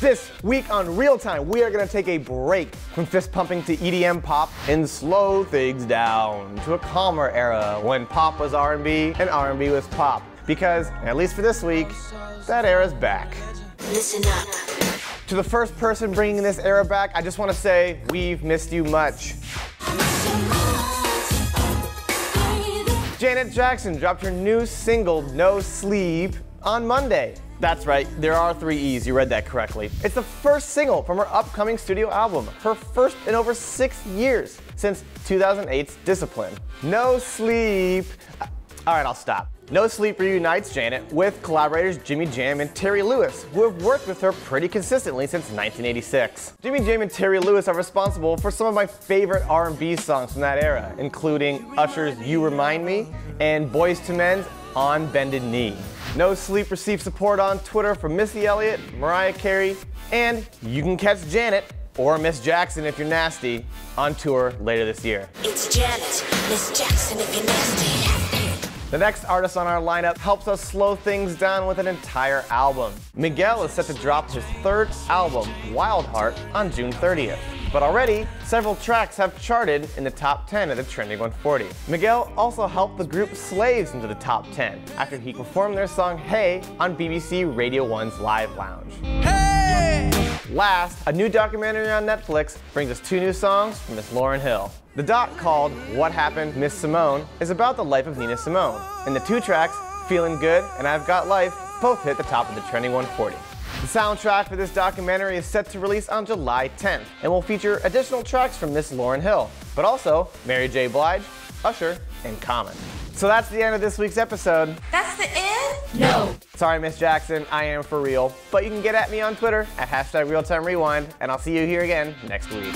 This week on Real Time, we are going to take a break from fist pumping to EDM pop and slow things down to a calmer era when pop was R&B and R&B was pop. Because, at least for this week, that era's back. Listen up. To the first person bringing this era back, I just want to say, we've missed you much. Janet Jackson dropped her new single, No Sleep, on Monday. That's right, there are 3 E's, you read that correctly. It's the first single from her upcoming studio album, her first in over 6 years, since 2008's Discipline. No Sleep. Alright, I'll stop. No Sleep reunites Janet with collaborators Jimmy Jam and Terry Lewis, who have worked with her pretty consistently since 1986. Jimmy Jam and Terry Lewis are responsible for some of my favorite R&B songs from that era, including Usher's You Remind Me and Boyz II Men's On Bended Knee. No Sleep received support on Twitter from Missy Elliott, Mariah Carey, and you can catch Janet, or Miss Jackson if you're nasty, on tour later this year. It's Janet, Miss Jackson if you're nasty. The next artist on our lineup helps us slow things down with an entire album. Miguel is set to drop his 3rd album, Wild Heart, on June 30th. But already, several tracks have charted in the top 10 of the Trending 140. Miguel also helped the group Slaves into the top 10 after he performed their song Hey on BBC Radio 1's Live Lounge. Hey! Last, a new documentary on Netflix brings us 2 new songs from Miss Lauryn Hill. The doc, called What Happened, Miss Simone, is about the life of Nina Simone. And the 2 tracks, Feeling Good and I've Got Life, both hit the top of the Trending 140. The soundtrack for this documentary is set to release on July 10th and will feature additional tracks from Miss Lauryn Hill, but also Mary J. Blige, Usher, and Common. So that's the end of this week's episode. That's the end? No. Sorry, Miss Jackson, I am for real. But you can get at me on Twitter at #RealTimeRewind, and I'll see you here again next week.